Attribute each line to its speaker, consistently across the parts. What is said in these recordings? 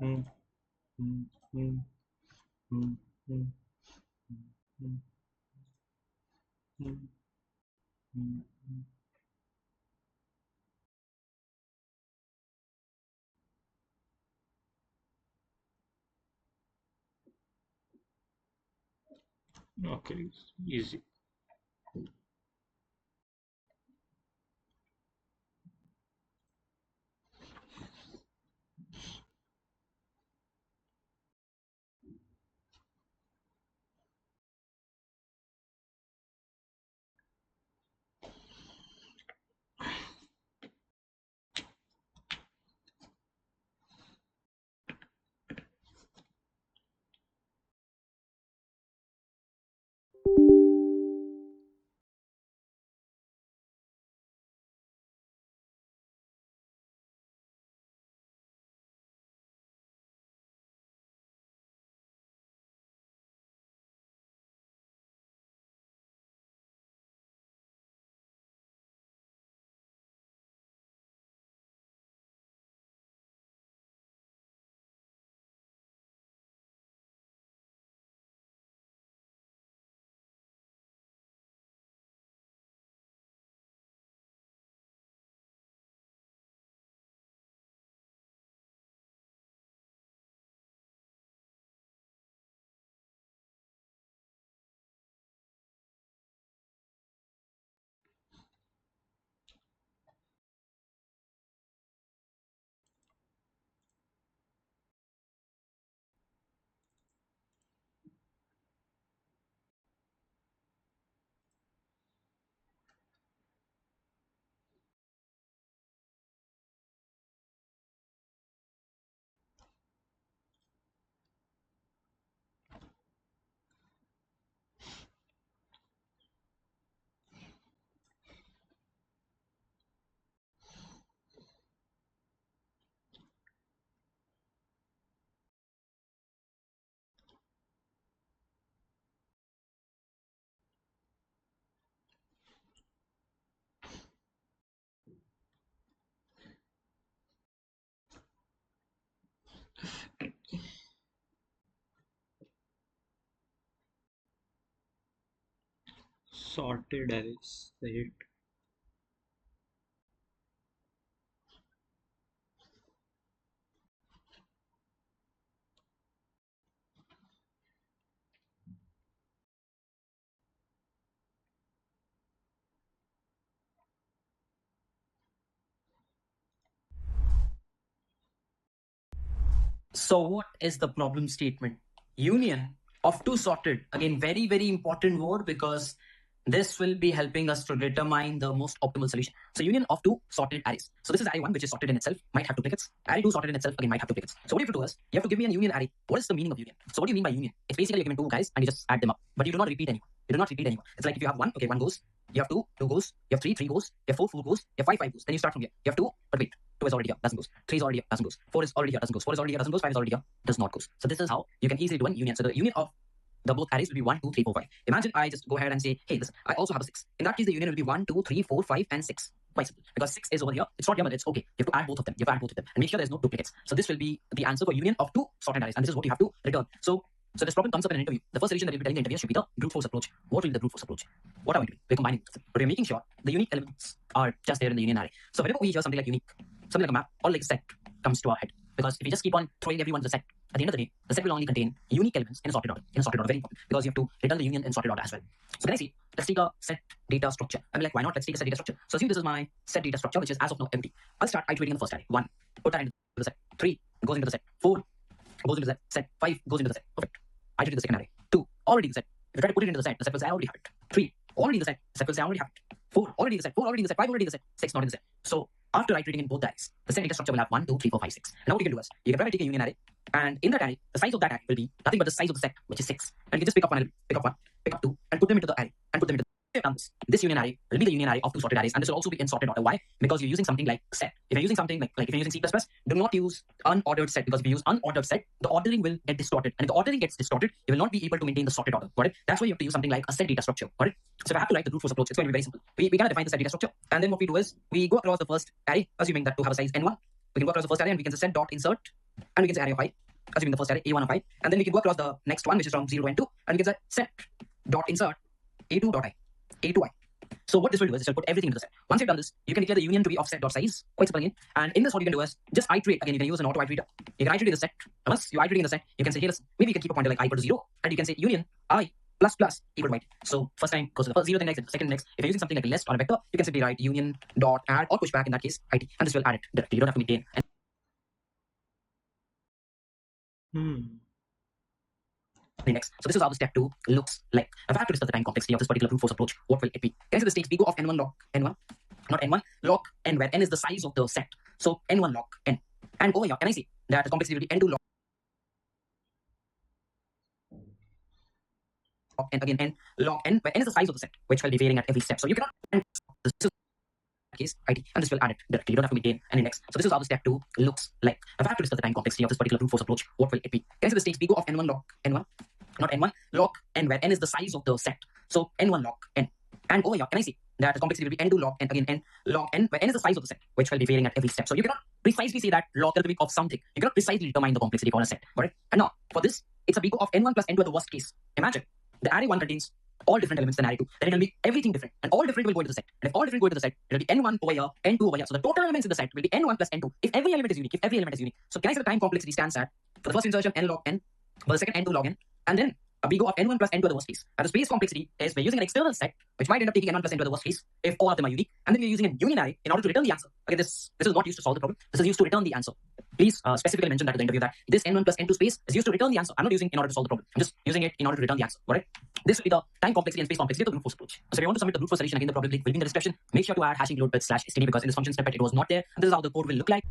Speaker 1: mm, mm, mm, mm, mm, mm, mm, mm, mm. Okay, easy. Sorted arrays. Right.
Speaker 2: So what is the problem statement? Union of two sorted. Again, very, very important word because this will be helping us to determine the most optimal solution. So union of two sorted arrays. So this is array 1, which is sorted in itself, might have duplicates. Array 2 sorted in itself, again, might have duplicates. So what you have to do is, you have to give me a union array. What is the meaning of union? So what do you mean by union? It's basically you're given two guys and you just add them up. But you do not repeat anyone. You do not repeat anyone. It's like if you have one, okay, one goes. You have two, two goes. You have three goes. You have four goes. You have five goes. Then you start from here. You have two, but wait, two is already here, doesn't goes. Three is already here, doesn't goes. Four is already here, doesn't goes. Four is already here, doesn't goes. Five is already here, does not goes. So this is how you can easily do a union. So the union of the both arrays will be 1, 2, 3, 4, 5. Imagine I just go ahead and say, hey, listen, I also have a 6. In that case, the union will be 1, 2, 3, 4, 5, and 6. Quite simple. Because 6 is over here. It's not here, but it's okay. You have to add both of them. You have to add both of them. And make sure there's no duplicates. So this will be the answer for union of two sorted arrays. And this is what you have to return. So this problem comes up in an interview. The first solution that you'll be telling the interviewer should be the brute force approach. What will be the brute force approach? What are we doing? We're combining them. But we're making sure the unique elements are just there in the union array. So whenever we hear something like unique, something like a map or like a set comes to our head. Because if you just keep on throwing everyone to the set, at the end of the day, the set will only contain unique elements in a sorted order. In a sorted order, very important. Because you have to return the union in sorted order as well. So can I see? Let's take a set data structure. I'm like, why not? Let's take a set data structure. So assume this is my set data structure, which is as of now empty. I'll start iterating in the first array. 1, put that into the set. 3 goes into the set. 4 goes into the set. 5 goes into the set. Perfect. I iterate the second array. 2 already in the set. If you try to put it into the set will say I already have it. 3 already in the set will say I already have it. 4 already in the set. 4 already in the set. 5 already in the set. 6 not in the set. So after iterating in both arrays, the set data structure will have 1, 2, 3, 4, 5, 6. And now what you can do is you can try to take a union array, and in that array, the size of that array will be nothing but the size of the set, which is 6. And you can just pick up one, pick up 2, and put them into the array, and put them into this union array will be the union array of two sorted arrays, and this will also be in sorted order. Why? Because you're using something like set. If you're using something like if you're using C++, do not use unordered set, because if you use unordered set, the ordering will get distorted, and if the ordering gets distorted, you will not be able to maintain the sorted order. Got it? That's why you have to use something like a set data structure. Got it? So if I have to write the brute force approach, it's going to be very simple. We kind of define the set data structure, and then what we do is we go across the first array, assuming that to have a size n1. We can go across the first array and we can just set dot insert and we can say array of I, assuming the first array A1 of I, and then we can go across the next one, which is from 0 to N2, and we can say set dot insert A2 dot I, A2I. So what this will do is it will put everything into the set. Once you've done this, you can declare the union to be of set dot size, quite simple again. And in this, what you can do is just iterate. Again, you can use an auto iterator. You can iterate the set. Once you iterate in the set, you can say, hey, listen, maybe you can keep a pointer like I equal to 0, and you can say union I plus plus equal to y. So first time goes to the first 0, then next, second next. If you're using something like a list or a vector, you can simply write union dot add or push back, in that case it, and this will add it directly. You don't have to maintain. Next. So this is how the step 2 looks like. If I have to discuss the time complexity of this particular brute force approach, what will it be? Can I say the states we go of n1 log n1, not n1 log n, where n is the size of the set. So n1 log n. And over here, can I see that the complexity will be n2 log n, again n log n, where n is the size of the set, which will be varying at every step. So you cannot this is case IT, and this will add it directly. You don't have to maintain an index. So this is how the step 2 looks like. If I have to discuss the time complexity of this particular brute force approach, what will it be? Can I say the states we go of n1 log n1, not n1 log n, where n is the size of the set. So n1 log n. And over here, can I see that the complexity will be n2 log n, again n log n, where n is the size of the set, which will be varying at every step. So you cannot precisely say that logarithmic of something. You cannot precisely determine the complexity for a set. Alright? And now for this, it's a big O of n1 plus n2 at the worst case. Imagine the array 1 contains all different elements than array 2. Then it will be everything different, and all different will go into the set. And if all different go into the set, it will be n1 over here, n2 over here. So the total elements in the set will be n1 plus n2. If every element is unique, So can I say the time complexity stands at, for the first insertion, n log n, for the second, n2 log n, and then a big O of n1 plus n2 at the worst case. And the space complexity is we're using an external set, which might end up taking n1 plus n2 at the worst case, if all of them are unique. And then we're using a union array in order to return the answer. Okay, this is not used to solve the problem. This is used to return the answer. Please specifically mention that to the interview that this n1 plus n2 space is used to return the answer. I'm not using in order to solve the problem. I'm just using it in order to return the answer. Alright? This will be the time complexity and space complexity of the brute force approach. So if you want to submit the brute force solution, again the problem link will be in the description. Make sure to add hashing load bits /std, because in this function snippet it was not there. And this is how the code will look like.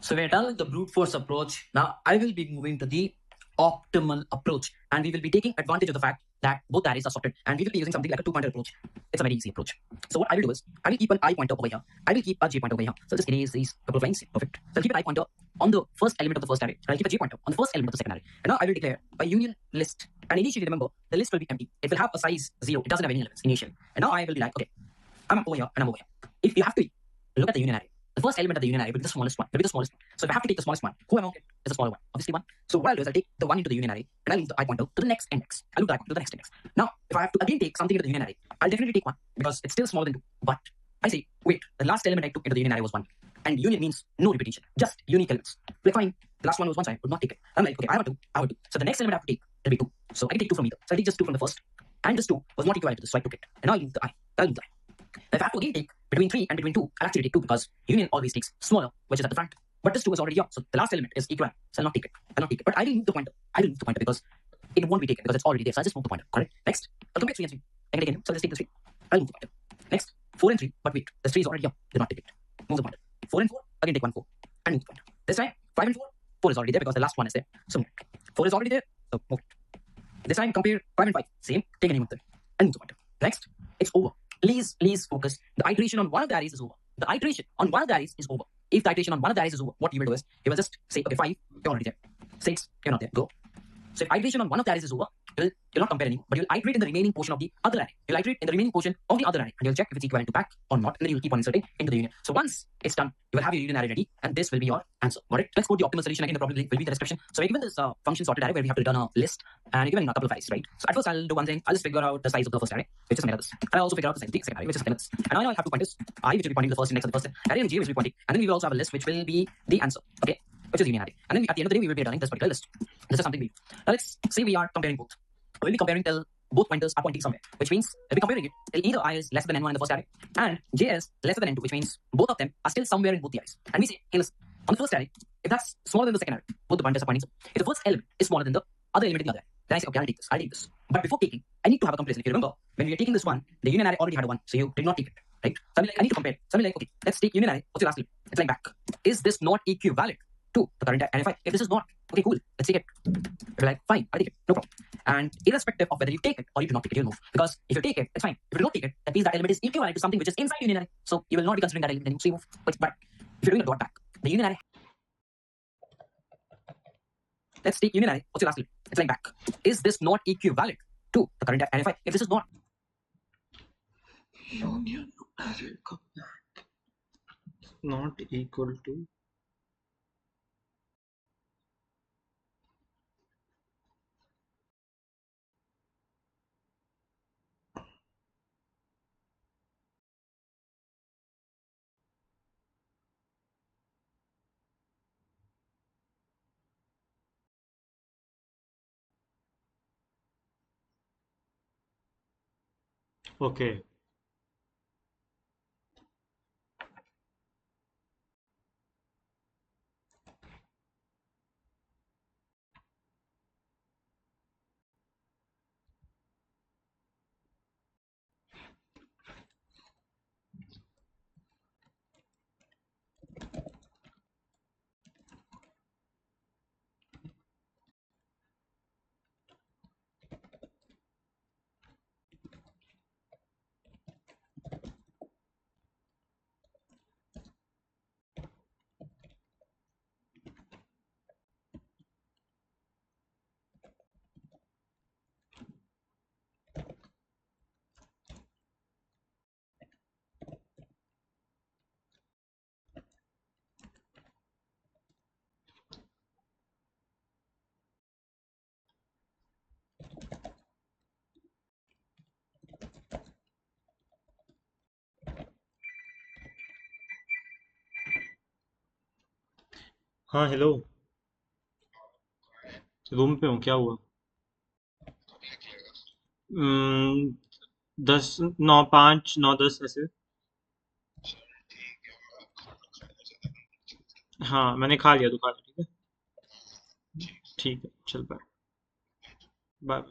Speaker 2: So we're done with the brute force approach. Now I will be moving to the optimal approach, and we will be taking advantage of the fact that both arrays are sorted, and we will be using something like a 2-pointer approach. It's a very easy approach. So what I will do is I will keep an I pointer over here. I will keep a j pointer over here. So just erase these couple of lines. Perfect. So I'll keep an I pointer on the first element of the first array, and I'll keep a j pointer on the first element of the second array. And now I will declare a union list. And initially, remember, the list will be empty. It will have a size 0. It doesn't have any elements initially. And now I will be like, okay, I'm over here and I'm over here. If you have to look at the union array, the first element of the union array will be the smallest one. So if I have to take the smallest one, who among it is the smaller one? Obviously 1. So what I'll do is I'll take the 1 into the union array, and I'll move the I pointer to the next index. I'll move the I pointer to the next index. Now, if I have to again take something into the union array, I'll definitely take 1 because it's still smaller than 2. But I say, wait, the last element I took into the union array was 1. And union means no repetition, just unique elements. Like fine, the last one was 1, so I would not take it. I'm like, okay, I have 2. So the next element I have to take will be 2. So I can take 2 from either. So I take just 2 from the first. And this 2 was not equivalent to this, so I took it. And now I'll move the I. If I have to again take between 3 and between 2, I'll actually take 2 because union always takes smaller, which is at the front. But this 2 is already here, so the last element is equivalent. So I'll not take it. But I will move the pointer. Because it won't be taken because it's already there. So I just move the pointer. Correct? Next, I'll compare 3 and 3. I can take it. So let's take the 3. I'll move the pointer. Next, 4 and 3. But wait, the 3 is already here. Did not take it. Move the pointer. 4 and 4. Again take 1, 4. And move the pointer. This time, 5 and 4. 4 is already there because the last one is there. So 4 is already there. So move it. This time compare 5 and 5. Same. Take any one of them. And move the pointer. Next, it's over. Please focus. The iteration on one of the arrays is over. If the iteration on one of the arrays is over, what you will do is you will just say, okay, 5, you're already there. 6, you're not there. Go. So if iteration on one of the arrays is over, you'll not compare anymore, but you'll iterate in the remaining portion of the other array. And you'll check if it's equivalent to back or not, and then you'll keep on inserting into the union. So once it's done, you will have your union array ready, and this will be your answer. Got it? Let's go to the optimal solution. Again, the problem link will be in the description. So we're given this function sorted array where we have to return a list, and we're given a couple of arrays, right? So at first I'll do one thing. I'll just figure out the size of the first array, which is something like this. And I'll also figure out the size of the second array, which is something like this. And now I have two pointers, I, which will be pointing to the first index of the first array, and j, which will be pointing. And then we will also have a list, which will be the answer. Okay, which is union array. And then at the end of the day, we will be returning this particular list. This is something we. Now let's say we are comparing both. We'll be comparing till both pointers are pointing somewhere, which means we'll be comparing it till either I is lesser than n1 in the first array and j is lesser than n2, which means both of them are still somewhere in both the arrays. And we say, hey, listen, on the first array, if that's smaller than the second array, both the pointers are pointing. So if the first element is smaller than the other element in the other array, then I say, okay, I'll take this. But before taking, I need to have a comparison. If you remember, when we were taking this one, the union array already had a 1, so you did not take it, right? So I'm like, I need to compare. So I'm like, okay, let's take union array. What's your last element? It's like back. Is this not equivalent to the current array? If this is not, okay, cool, let's take it. If you're like, fine, I'll take it, no problem. And irrespective of whether you take it or you do not take it, you'll move. Because if you take it, it's fine. If you do not take it, that means that element is equivalent to something which is inside union array. So you will not be considering that element anymore. So you move. But if you're doing a dot back, the union array Let's take union array. What's your last limit? It's like back. Is this not equivalent to the current array 5? If this is not,
Speaker 1: union array not equal to okay. हाँ hello, room पे हूँ, क्या हुआ? 10 9 5 9 10 ऐसे। हाँ मैंने खा लिया, तो खा लिया, ठीक है। ठीक है, चल bye. Bye.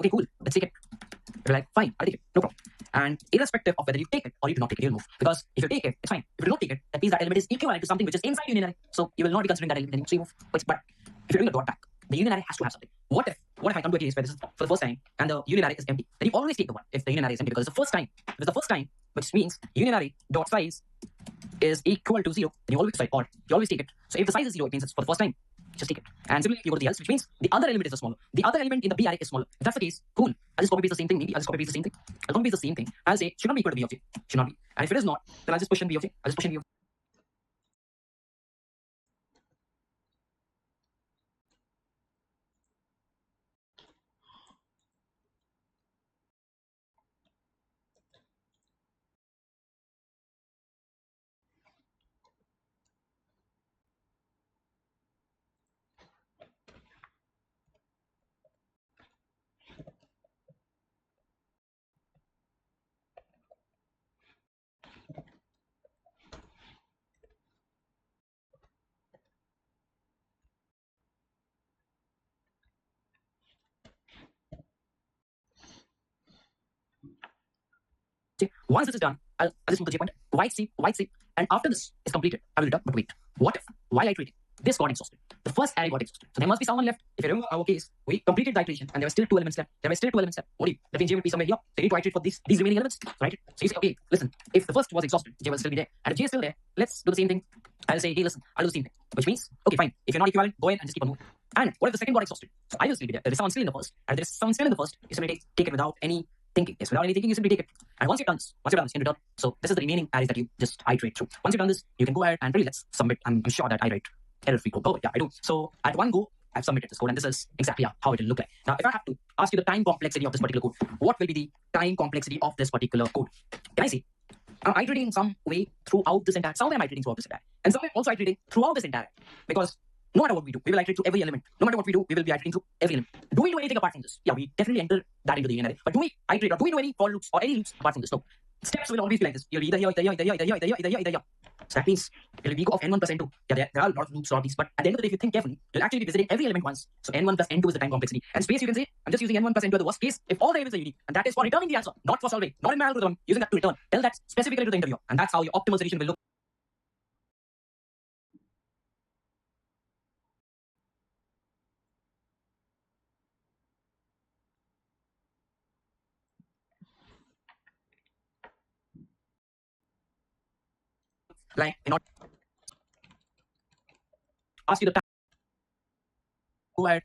Speaker 2: okay, cool. Let's take it. You're like, fine, I'll take it. No problem. And irrespective of whether you take it or you do not take it, you'll move. Because if you take it, it's fine. If you do not take it, that means that element is equivalent to something which is inside union array. So you will not be considering that element anymore. So you move. But if you're doing a dot back, the union array has to have something. What if I come to a case where this is for the first time and the union array is empty? Then you always take the one if the union array is empty because it's the first time. If it's the first time, which means union array dot size is equal to 0, then you always odd. You always take it. So if the size is 0, it means it's for the first time. Just take it. And similarly, you go to the else, which means the other element is smaller. The other element in the B array is smaller. If that's the case, cool. I'll just copy paste the same thing. Maybe I'll just copy paste the same thing. I'll copy paste the same thing. I'll say should not be equal to B of J. Should not be. And if it is not, then I'll just push in B of J. I'll just push in B of J. See, once this is done, I'll just move the J point, white C, and after this is completed, I will return. But wait, what if while iterating, this got exhausted? The first array got exhausted. So there must be someone left. If you remember our case, we completed the iteration and there were still 2 elements left. What do you? That means J will be somewhere here. So you need to iterate for these remaining elements, right? So you say, okay, listen, if the first was exhausted, J will still be there. And if J is still there, let's do the same thing. I'll say, hey, listen, I'll do the same thing. Which means, okay, fine. If you're not equivalent, go ahead and just keep on moving. And what if the second got exhausted? So I will still be there. There is someone still in the first. And if there is someone still in the first, you simply take it without any thinking. Yes, without any thinking, you simply take it. And once you've done this, you can return. So this is the remaining arrays that you just iterate through. Once you've done this, you can go ahead and really let's submit. I'm sure that I write error-free code. Oh, yeah, I do. So at one go, I've submitted this code, and this is exactly how it will look like. Now, if I have to ask you the time complexity of this particular code, what will be the time complexity of this particular code? Can I say I'm iterating in some way throughout this entire? Some of them I'm iterating throughout this entire, and some of them also iterating throughout this entire, because no matter what we do, we will iterate through every element. No matter what we do, we will be iterating through every element. Do we do anything apart from this? Yeah, we definitely enter that into the union array. But do we iterate or do we do any for loops or any loops apart from this? No. Steps will always be like this. You'll be either here, either here, either here, either here, either here, either here, either here. So that means it'll be of n1 plus n2. Yeah, there are a lot of loops or these, but at the end of the day, if you think carefully, you'll actually be visiting every element once. So n1 plus n2 is the time complexity. And space, you can say, I'm just using n1 plus n2 as the worst case if all the elements are unique. And that is for returning the answer, not for solving, not in my algorithm, using that to return. Tell that specifically to the interviewer. And that's how your optimal solution will look. Like, not ask you the time. Go ahead.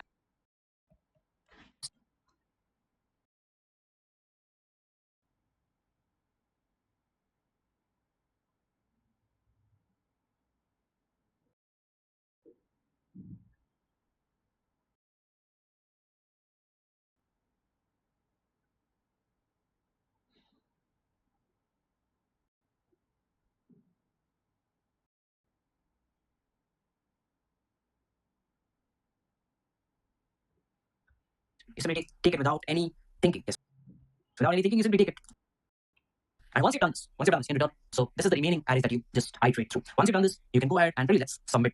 Speaker 2: You simply take it without any thinking. Yes. Without any thinking, you simply take it. And once you've done this, you can return. So this is the remaining arrays that you just iterate through. Once you've done this, you can go ahead and really let's submit.